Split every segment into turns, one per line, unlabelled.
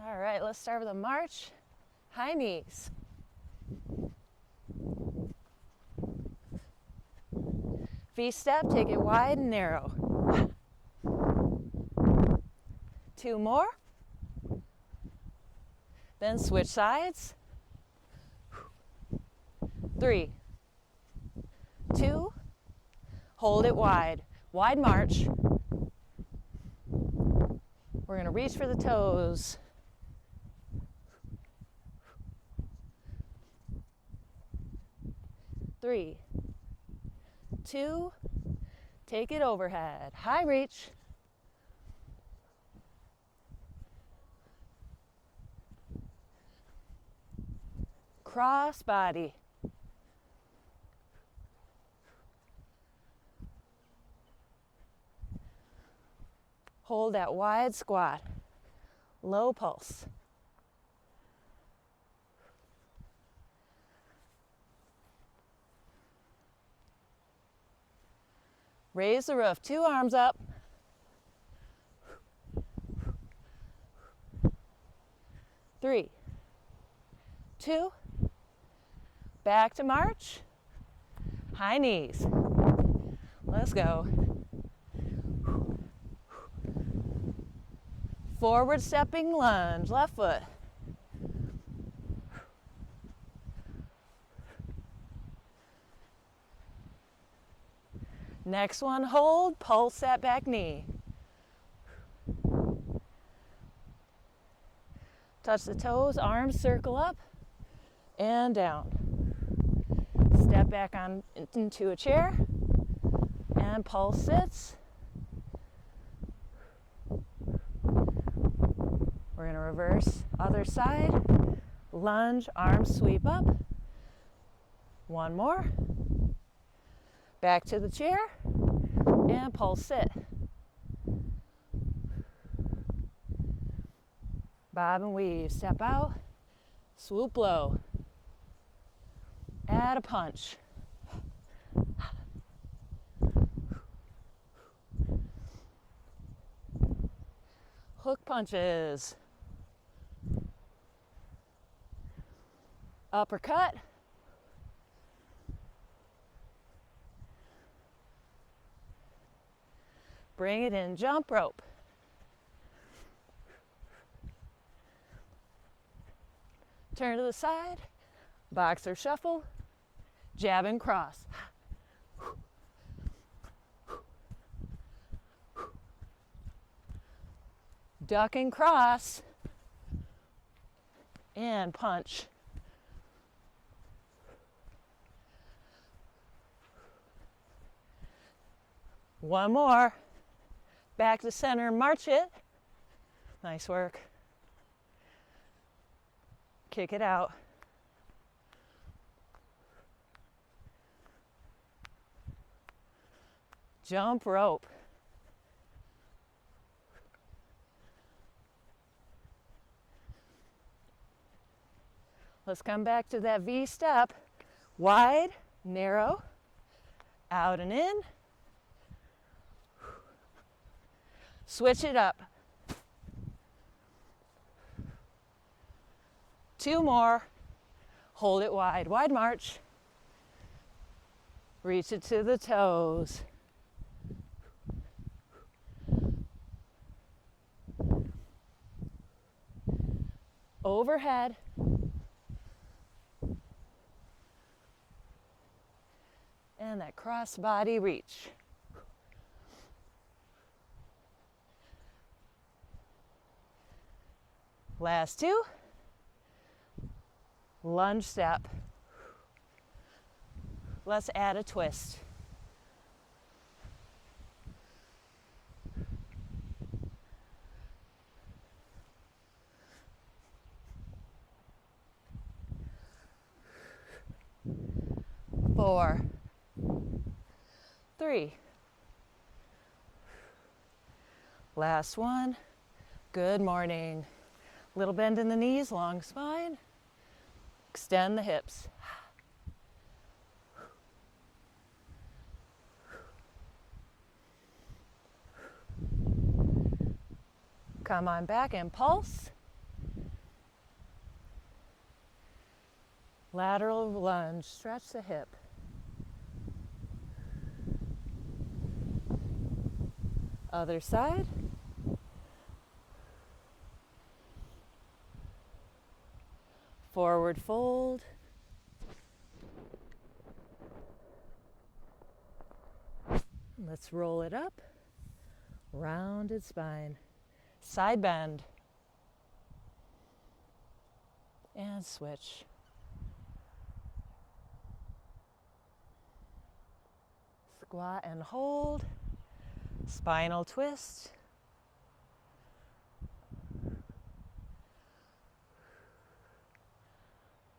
All right, let's start with a march. High knees. V-step, take it wide and narrow. 2 more. Then switch sides. 3, 2, hold it wide. Wide march. We're going to reach for the toes. 3, 2, take it overhead. High reach. Cross body. Hold that wide squat. Low pulse. Raise the roof, 2 arms up. Three, 2, back to march. High knees. Let's go. Forward stepping lunge, left foot. Next one, hold, pulse that back knee. Touch the toes, arms circle up and down. Step back on into a chair and pulse sits. We're going to reverse other side. Lunge, arms sweep up. One more. Back to the chair and pulse sit. Bob and weave, step out, swoop low. Add a punch. Hook punches. Uppercut. Bring it in, jump rope. Turn to the side, boxer shuffle, jab and cross. Duck and cross, and punch. One more. Back to center, march it. Nice work. Kick it out. Jump rope. Let's come back to that V step. Wide, narrow, out and in. Switch it up. 2 more. Hold it wide. Wide march. Reach it to the toes. Overhead. And that cross body reach. Last 2. Lunge step. Let's add a twist. Four, 3. Last one. Good morning. Little bend in the knees, long spine. Extend the hips. Come on back and pulse. Lateral lunge, stretch the hip. Other side. Forward fold. Let's roll it up. Rounded spine. Side bend. And switch. Squat and hold. Spinal twist.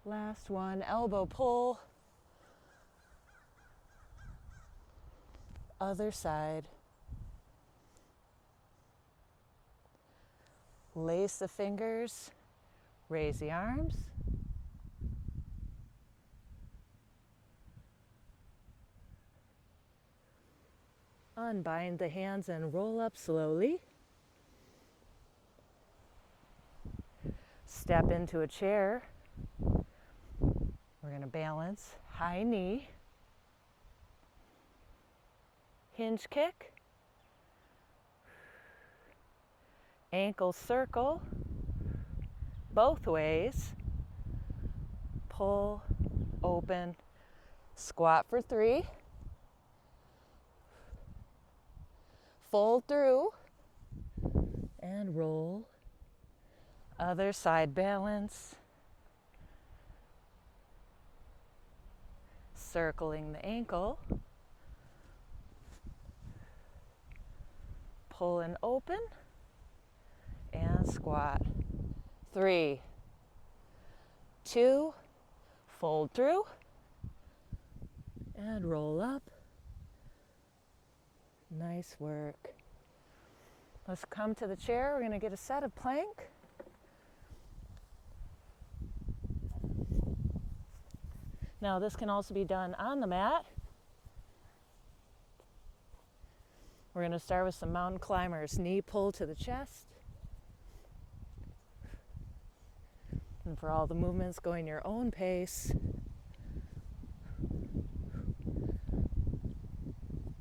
Last one, elbow pull. Other side. Lace the fingers, raise the arms. Unbind the hands and roll up slowly. Step into a chair. We're going to balance, high knee, hinge kick, ankle circle, both ways, pull, open, squat for 3, fold through, and roll, other side balance, circling the ankle, pull and open, and squat. 3, 2, fold through, and roll up. Nice work. Let's come to the chair. We're going to get a set of plank. Now this can also be done on the mat. We're going to start with some mountain climbers. Knee pull to the chest. And for all the movements, going your own pace.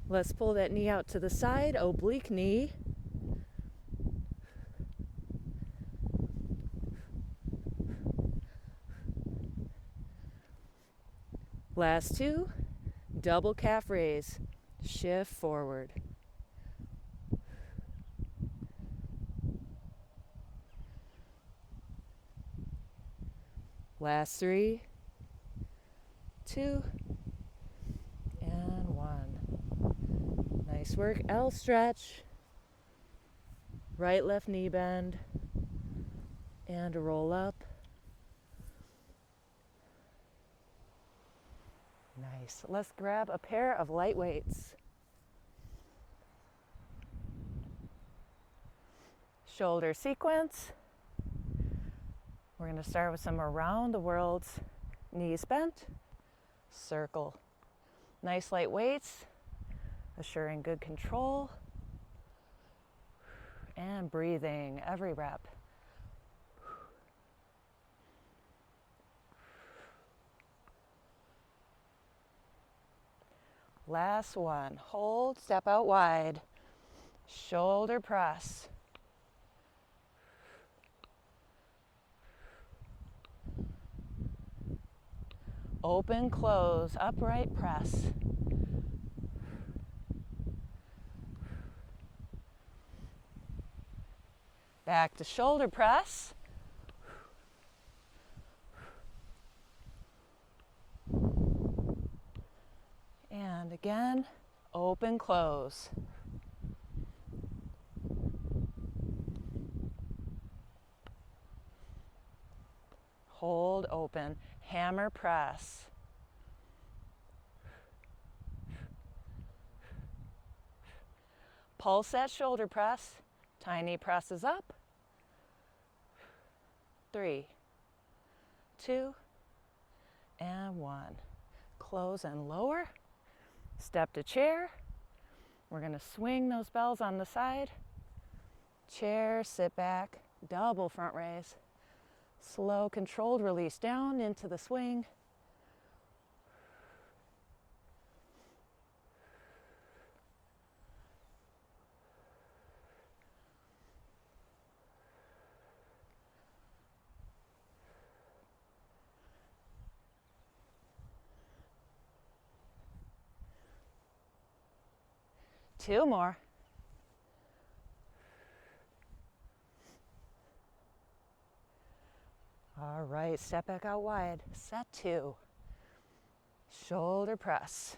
Let's pull that knee out to the side, oblique knee. Last 2, double calf raise, shift forward. Last 3, 2, and 1. Nice work. L stretch, right left knee bend, and a roll up. Nice. Let's grab a pair of light weights. Shoulder sequence. We're going to start with some around the world, knees bent, circle. Nice light weights, assuring good control, and breathing every rep. Last one. Hold, step out wide. Shoulder press. Open, close, upright press. Back to shoulder press. And again, open, close. Hold, open, hammer press. Pulse that shoulder press, tiny presses up. 3, 2, and 1. Close and lower. Step to chair. We're going to swing those bells on the side. Chair, sit back, double front raise. Slow, controlled release down into the swing. 2 more. All right, step back out wide. Set 2. Shoulder press.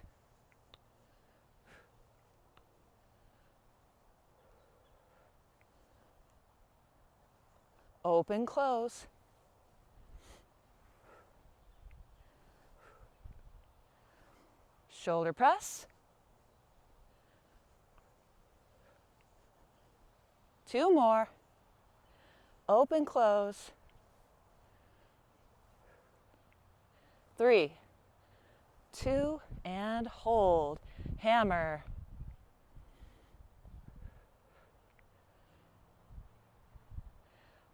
Open, close. Shoulder press. 2 more. Open, close. 3, 2, and hold. Hammer.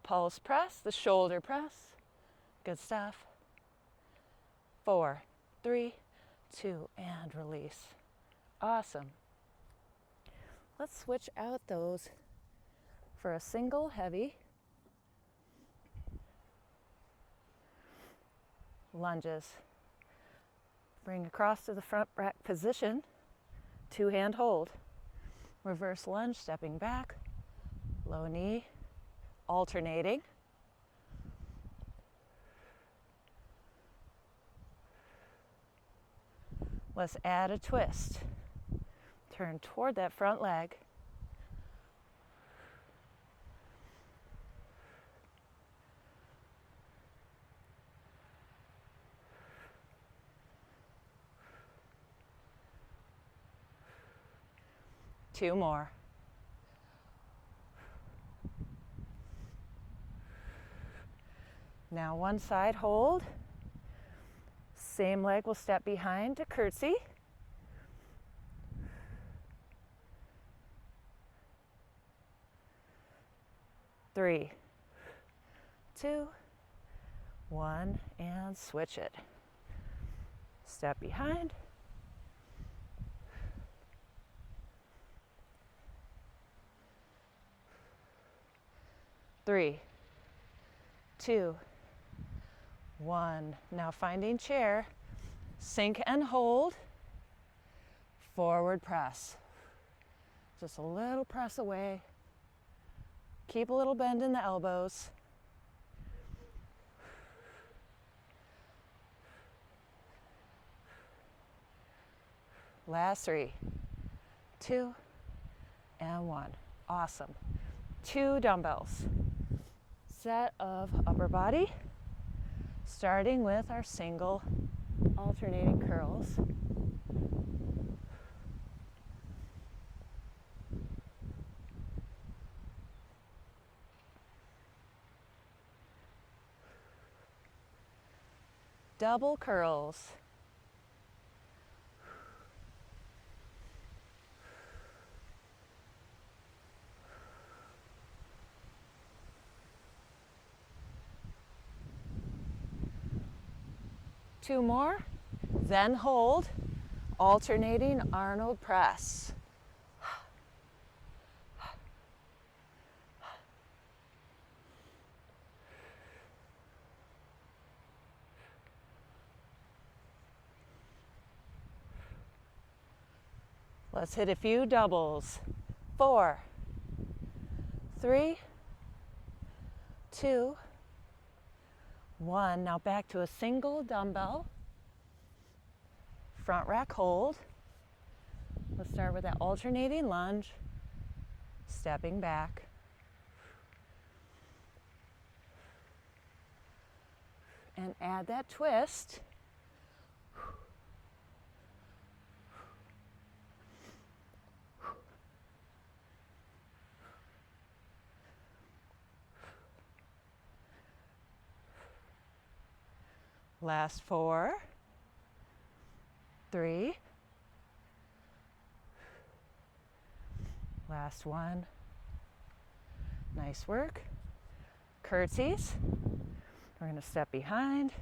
Pulse press, the shoulder press. Good stuff. 4, 3, 2, and release. Awesome. Let's switch out those for a single heavy. Lunges. Bring across to the front rack position. 2-hand hold. Reverse lunge, stepping back. Low knee, alternating. Let's add a twist. Turn toward that front leg. Two more. Now one side hold. Same leg will step behind to curtsy. Three, 2, 1, and switch it. Step behind. Three, 2, 1. Now finding chair, sink and hold, forward press. Just a little press away. Keep a little bend in the elbows. Last 3, 2, and 1. Awesome. 2 dumbbells. Set of upper body, starting with our single alternating curls. Double curls. Two more, then hold, alternating Arnold press. Let's hit a few doubles. 4, 3, 2, 1. Now back to a single dumbbell. Front rack hold. Let's start with that alternating lunge. Stepping back. And add that twist. Last 4, 3, last 1. Nice work. Curtsies. We're going to step behind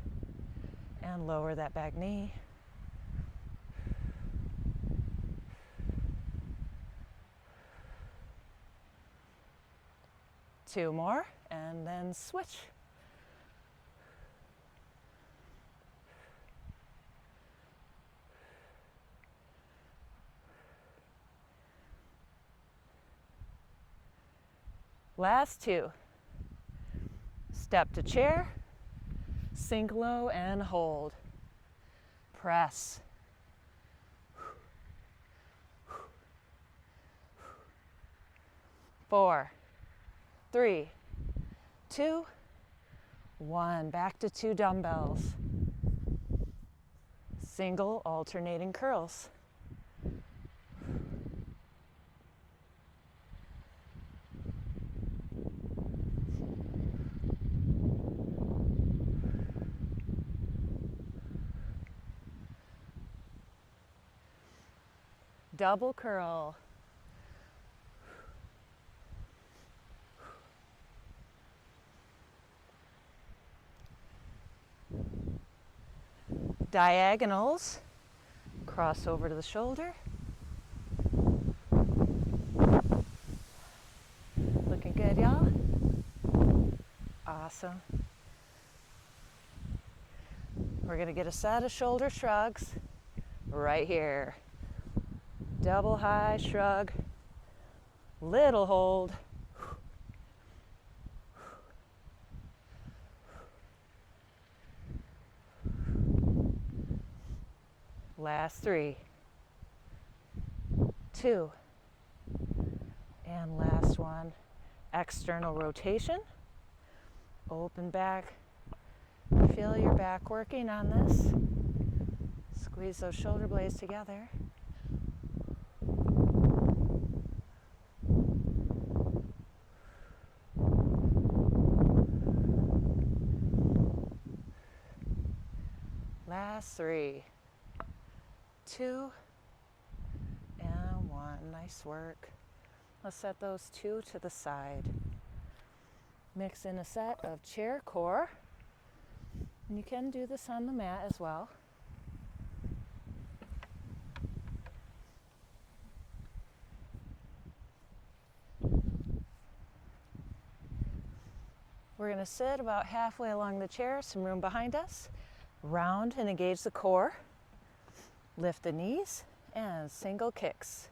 and lower that back knee. Two more, and then switch. Last two. Step to chair, sink low and hold. Press. 4, 3, 2, 1. Back to 2 dumbbells. Single alternating curls. Double curl. Diagonals. Cross over to the shoulder. Looking good, y'all? Awesome. We're going to get a set of shoulder shrugs right here. Double high shrug, little hold. Last 3, 2, and last 1. External rotation. Open back. Feel your back working on this. Squeeze those shoulder blades together. Last 3, 2, and 1. Nice work. Let's set those 2 to the side. Mix in a set of chair core. And you can do this on the mat as well. We're going to sit about halfway along the chair, some room behind us. Round and engage the core. Lift the knees and single kicks.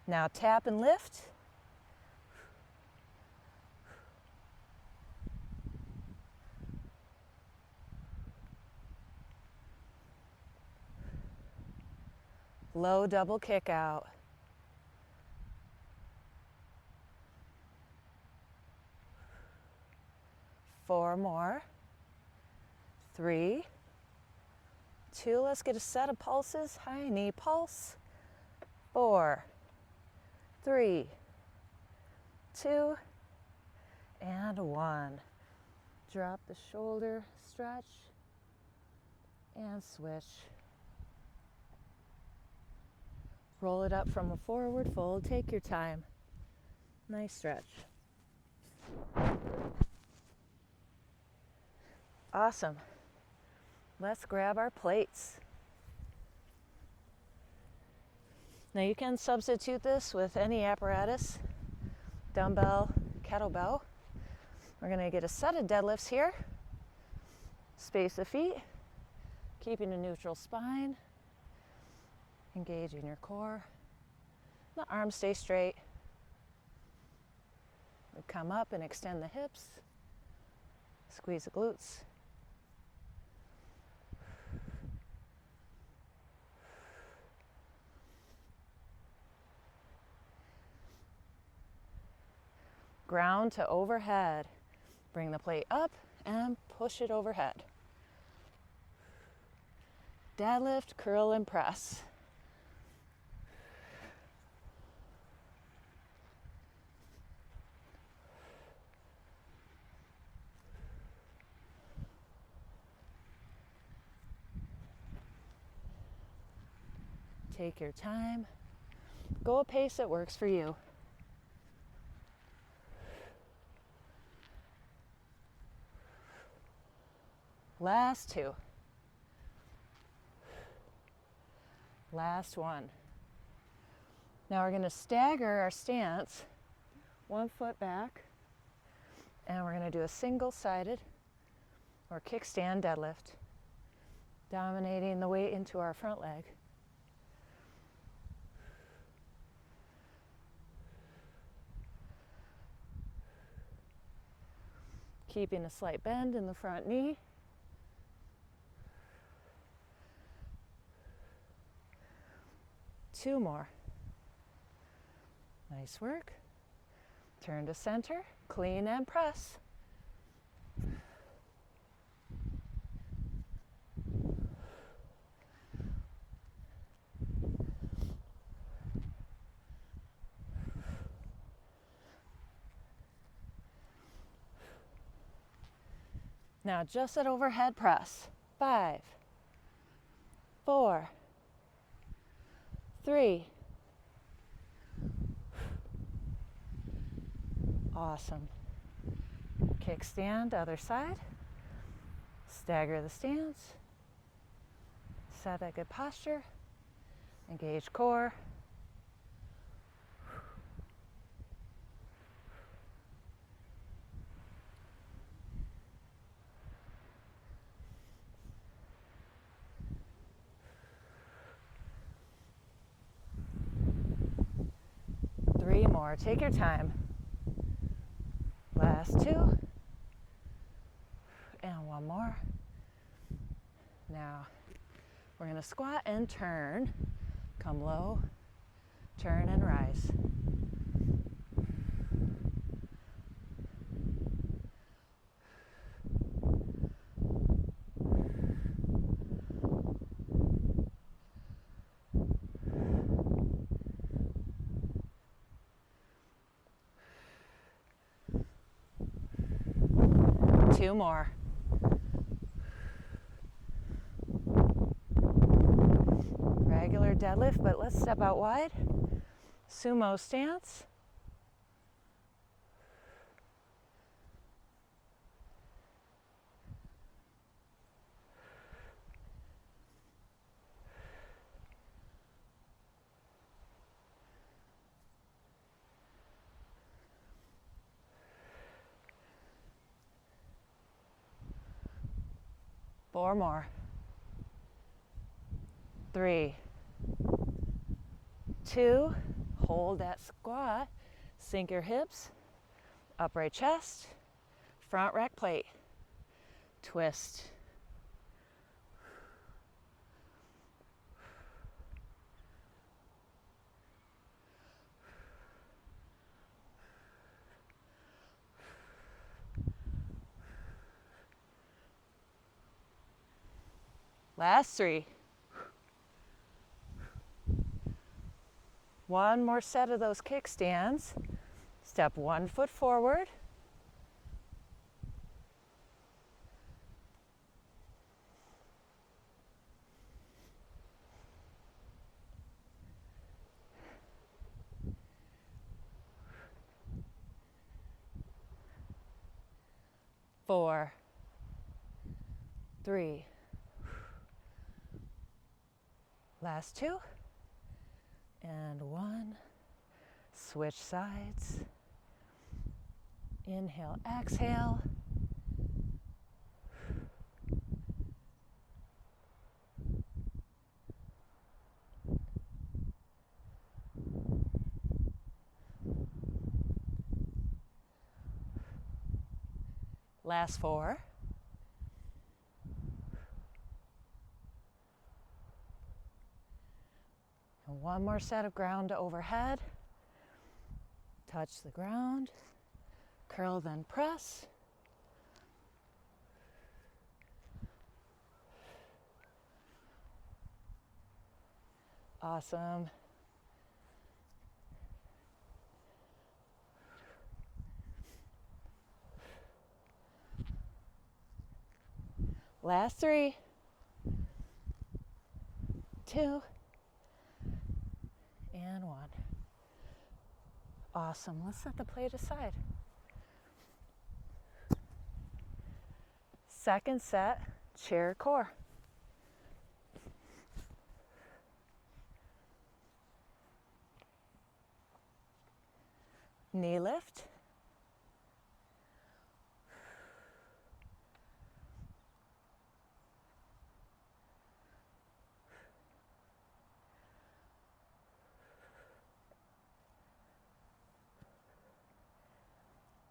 Now tap and lift. Low double kick out. Four more. 3, 2. Let's get a set of pulses. High knee pulse. 4, 3, 2, and 1. Drop the shoulder, stretch, and switch. Roll it up from a forward fold. Take your time. Nice stretch. Awesome. Let's grab our plates. Now you can substitute this with any apparatus, dumbbell, kettlebell. We're going to get a set of deadlifts here. Space the feet, keeping a neutral spine. Engaging your core. The arms stay straight. We come up and extend the hips. Squeeze the glutes. Ground to overhead. Bring the plate up and push it overhead. Deadlift, curl, and press. Take your time. Go a pace that works for you. Last 2. Last 1. Now we're going to stagger our stance, 1 foot back, and we're going to do a single-sided or kickstand deadlift. Dominating the weight into our front leg. Keeping a slight bend in the front knee. Two more. Nice work. Turn to center, clean and press. Now just at overhead press. 5, 4, 3. Awesome. Kickstand, other side. Stagger the stance. Set that good posture. Engage core. Three more. Take your time. Last two. And one more. Now, we're going to squat and turn. Come low, turn and rise. Two more. Regular deadlift, but let's step out wide. Sumo stance. Four more. 3, 2, hold that squat, sink your hips, upright chest, front rack plate, twist. Last 3. One more set of those kickstands. Step 1 foot forward. Four, 3. Last 2. And 1. Switch sides. Inhale, exhale. Last 4. And one more set of ground to overhead. Touch the ground. Curl, then press. Awesome. Last 3, 2, and 1. Awesome. Let's set the plate aside. Second set, chair core. Knee lift.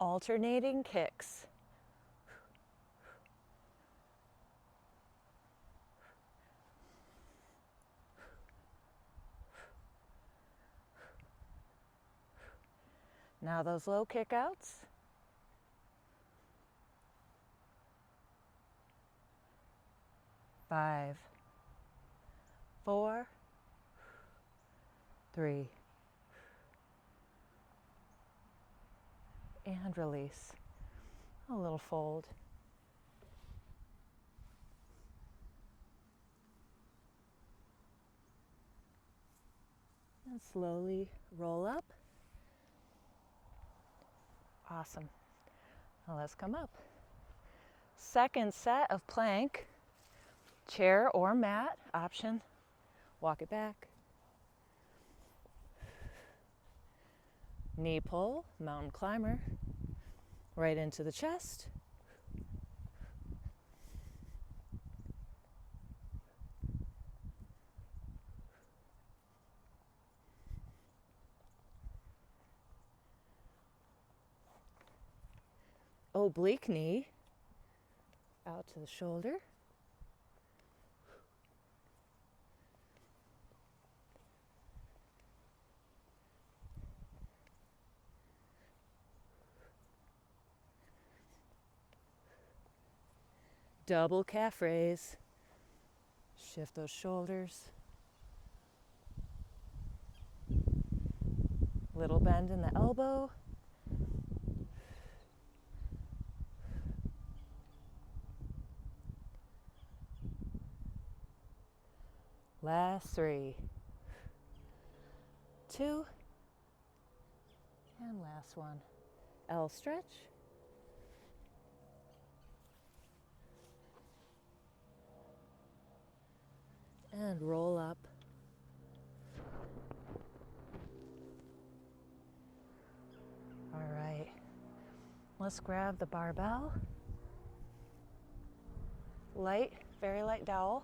alternating kicks. Now those low kickouts. 5, 4, 3, and release. A little fold. And slowly roll up. Awesome. Now let's come up. Second set of plank, chair or mat, option. Walk it back. Knee pull, mountain climber, right into the chest. Oblique knee, out to the shoulder. Double calf raise. Shift those shoulders. Little bend in the elbow. Last 3, 2, and last one. L stretch. And roll up. All right, let's grab the barbell. Light, very light dowel.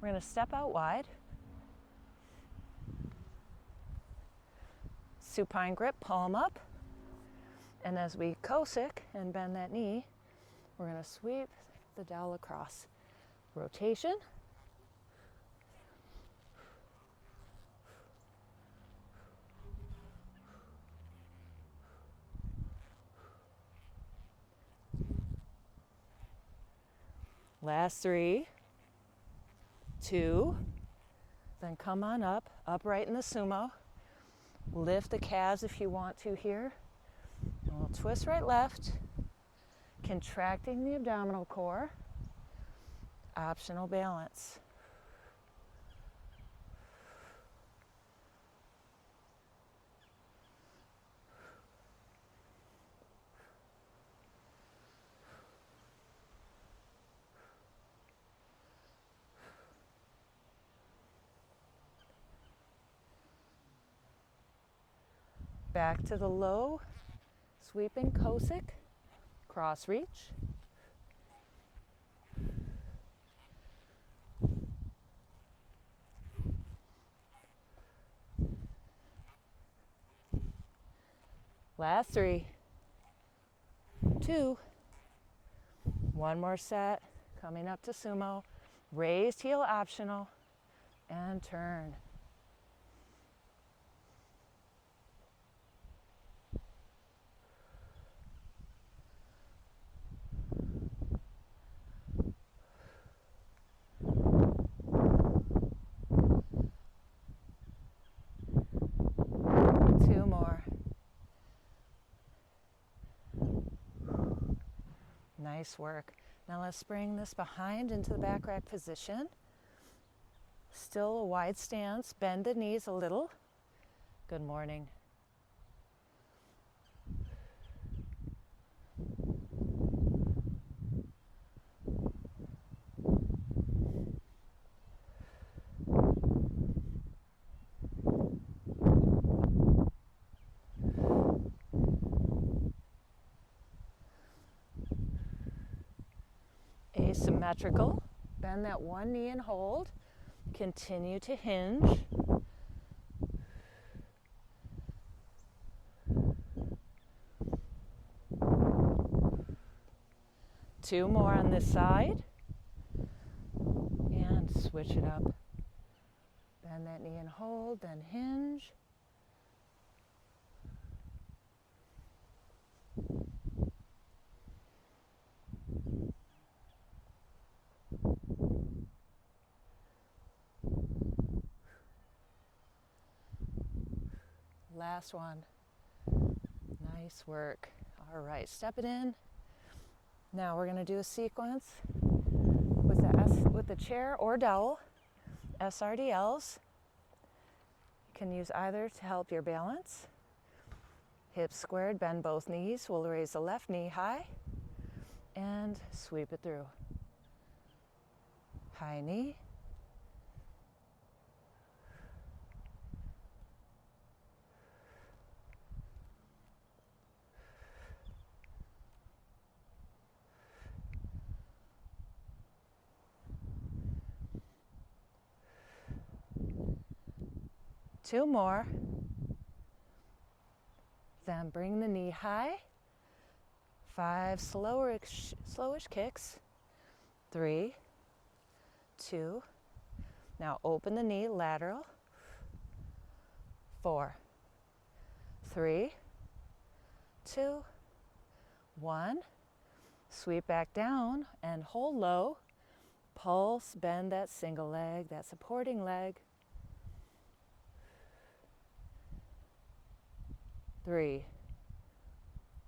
We're going to step out wide. Supine grip, palm up. And as we Cossack and bend that knee, we're going to sweep the dowel across. Rotation. Last 3, 2, then come on up, upright in the sumo. Lift the calves if you want to here. And we'll twist right left, contracting the abdominal core. Optional balance. Back to the low, sweeping Cossack, cross reach. Last 3, 2, one more set, coming up to sumo, raised heel optional, and turn. Nice work. Now let's bring this behind into the back rack position. Still a wide stance. Bend the knees a little. Good morning. Asymmetrical. Bend that one knee and hold. Continue to hinge. 2 more on this side. And switch it up. Bend that knee and hold, then hinge. Last one. Nice work. All right, step it in. Now we're going to do a sequence with the chair or dowel, SRDLs. You can use either to help your balance. Hips squared, bend both knees. We'll raise the left knee high and sweep it through. High knee. Two more. Then bring the knee high. 5 slowish kicks. 3, 2. Now open the knee lateral. 4, 3, 2, 1. Sweep back down and hold low. Pulse, bend that single leg, that supporting leg. 3,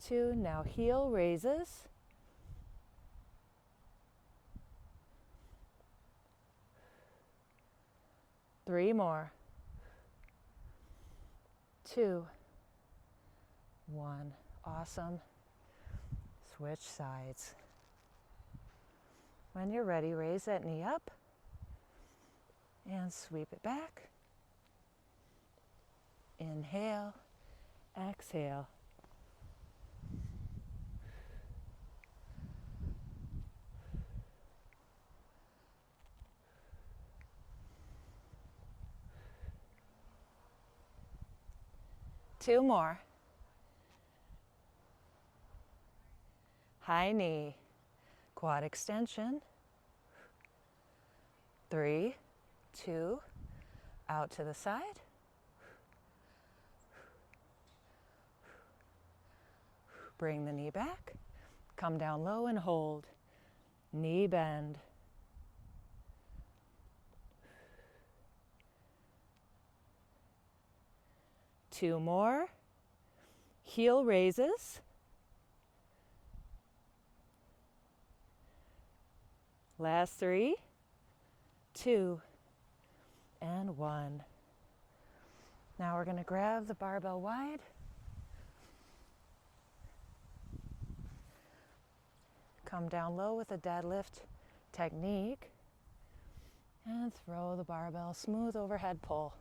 2, now heel raises. 3 more. 2, 1. Awesome. Switch sides. When you're ready, raise that knee up and sweep it back. Inhale. Exhale. Two more. High knee, quad extension. 3, 2, out to the side. Bring the knee back, come down low and hold. Knee bend. Two more. Heel raises. Last 3, 2, and 1. Now we're going to grab the barbell wide. Come down low with a deadlift technique and throw the barbell, smooth overhead pull.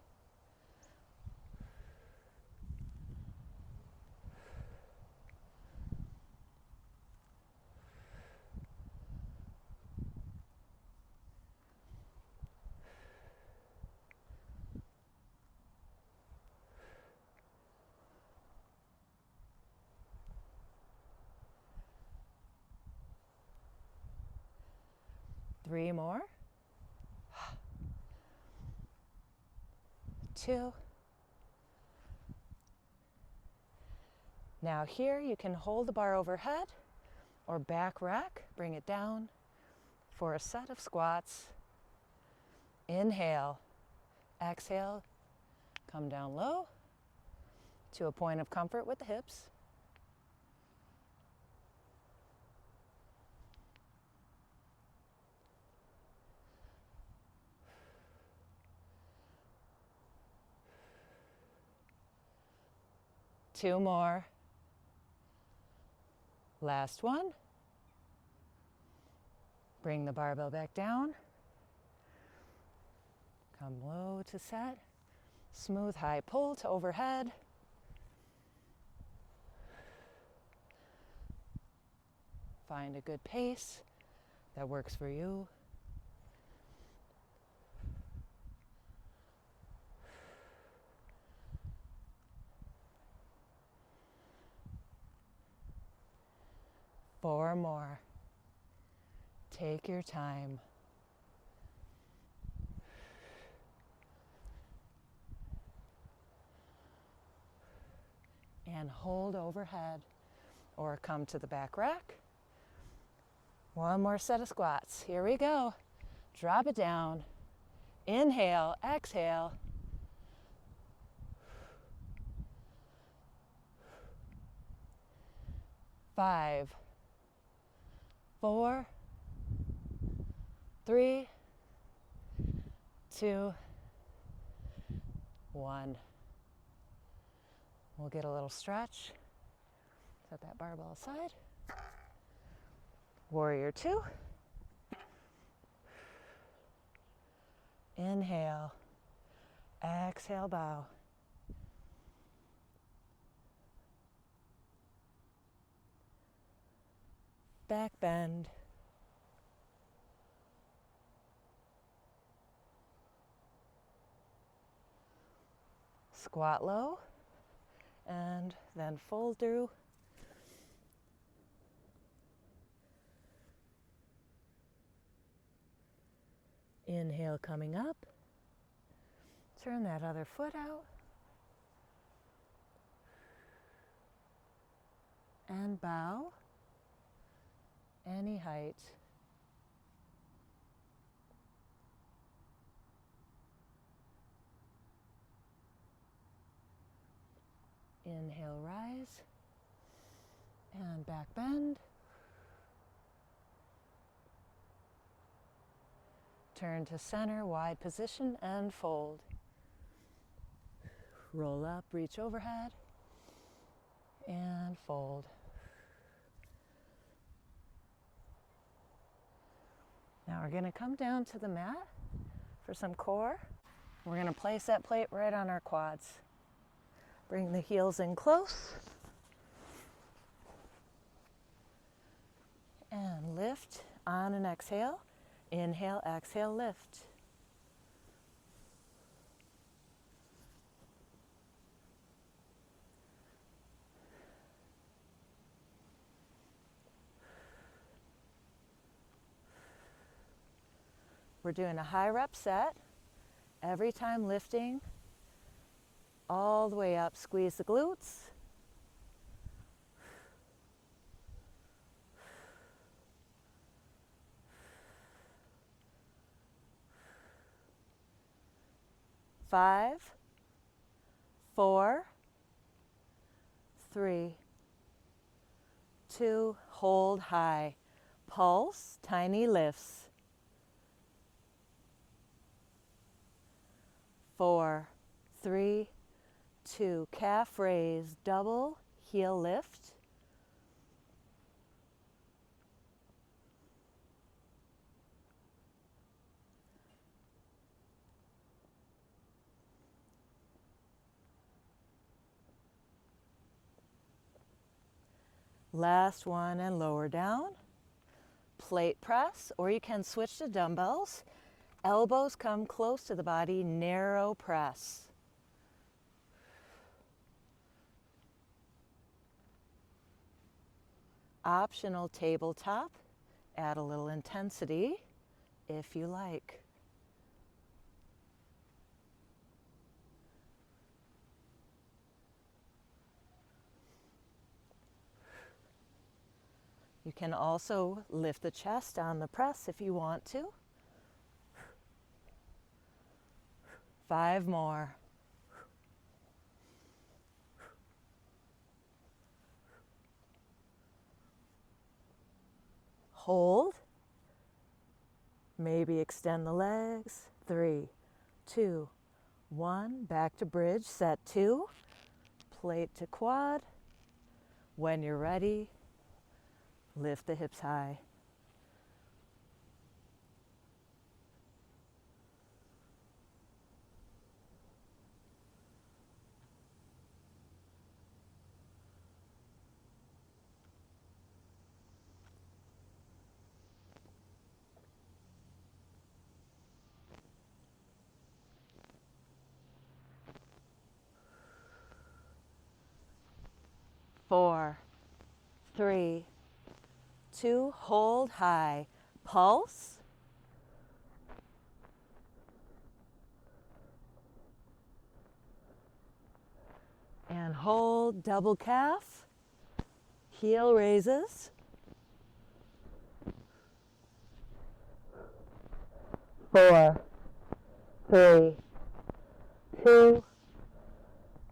Three more. 2. Now here you can hold the bar overhead or back rack, bring it down for a set of squats. Inhale, exhale, come down low to a point of comfort with the hips. Two more. Last one. Bring the barbell back down. Come low to set. Smooth high pull to overhead. Find a good pace that works for you. Four more. Take your time. And hold overhead or come to the back rack. One more set of squats. Here we go. Drop it down. Inhale, exhale. 5, 4, 3, 2, 1. We'll get a little stretch. Set that barbell aside. Warrior 2. Inhale. Exhale, bow. Back bend. Squat low and then fold through. Inhale coming up. Turn that other foot out. And bow. Any height. Inhale, rise. And back bend. Turn to center, wide position, and fold. Roll up, reach overhead, and fold. Now we're going to come down to the mat for some core. We're going to place that plate right on our quads. Bring the heels in close. And lift on an exhale. Inhale, exhale, lift. We're doing a high rep set. Every time lifting all the way up, squeeze the glutes. Five, 4, 3, 2, hold high. Pulse, tiny lifts. 4, 3, 2, calf raise, double, heel lift. Last one and lower down. Plate press, or you can switch to dumbbells. Elbows come close to the body, narrow press. Optional tabletop, add a little intensity if you like. You can also lift the chest on the press if you want to. 5 more. Hold. Maybe extend the legs. 3, 2, 1. Back to bridge. Set 2. Plate to quad. When you're ready, lift the hips high. Four, 3, 2, hold high. Pulse. And hold, double calf, heel raises. 4, 3, 2,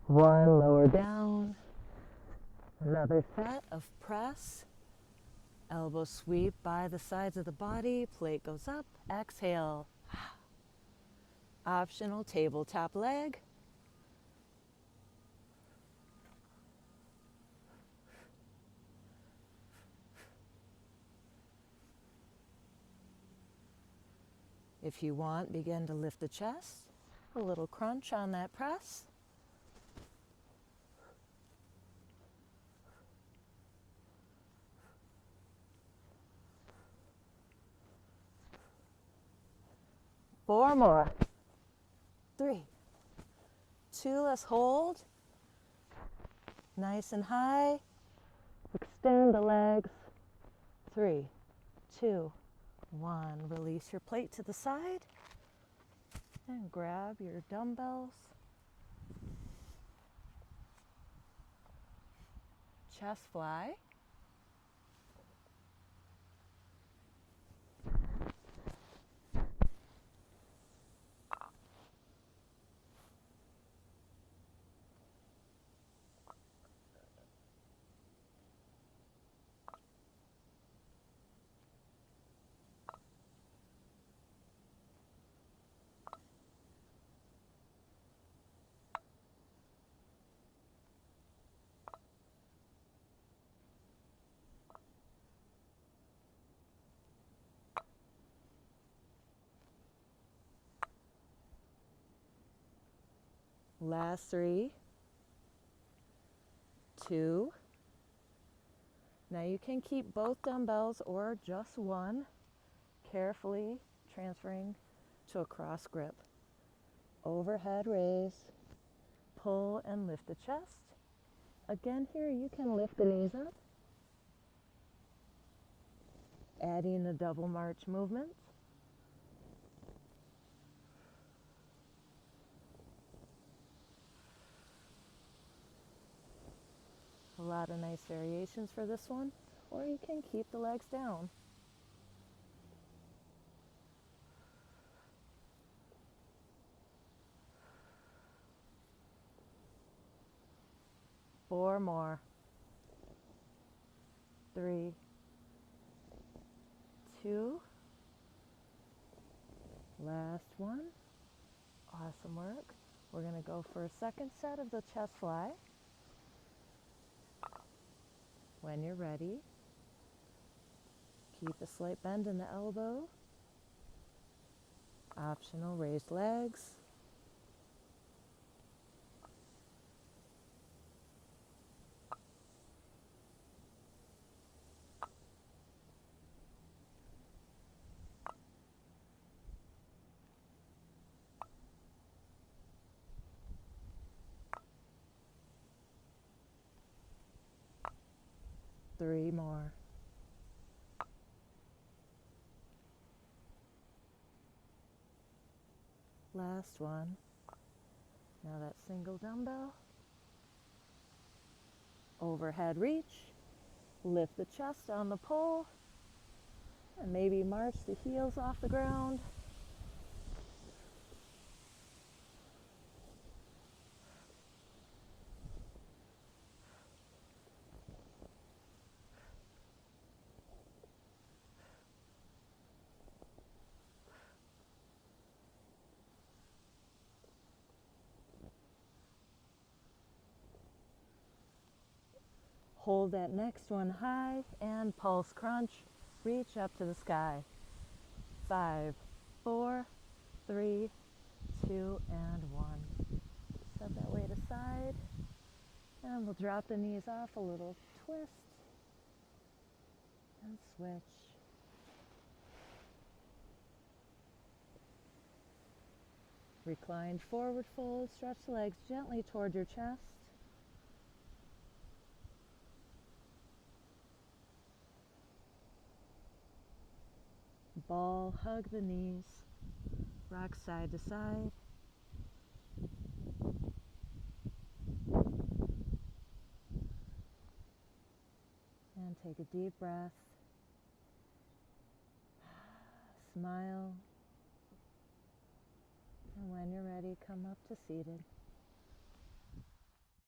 1, lower down. Another set of press. Elbow sweep by the sides of the body, plate goes up, exhale. Optional tabletop leg. If you want, begin to lift the chest. A little crunch on that press. Four more. 3, 2, let's hold. Nice and high. Extend the legs. 3, 2, 1. Release your plate to the side and grab your dumbbells. Chest fly. Last 3, 2. Now you can keep both dumbbells or just one, carefully transferring to a cross grip. Overhead raise, pull and lift the chest. Again here you can lift the knees up, adding the double march movement. A lot of nice variations for this one, or you can keep the legs down. Four more. 3, 2. Last one. Awesome work. We're going to go for a second set of the chest fly. When you're ready, keep a slight bend in the elbow. Optional raised legs. Three more. Last one. Now that single dumbbell. Overhead reach. Lift the chest on the pull. And maybe march the heels off the ground. Hold that next one high and pulse crunch. Reach up to the sky. 5, 4, 3, 2, and 1. Set that weight aside. And we'll drop the knees off, a little twist. And switch. Reclined forward fold. Stretch the legs gently toward your chest. ball hug the knees, rock side to side. And take a deep breath. Smile. And when you're ready, come up to seated.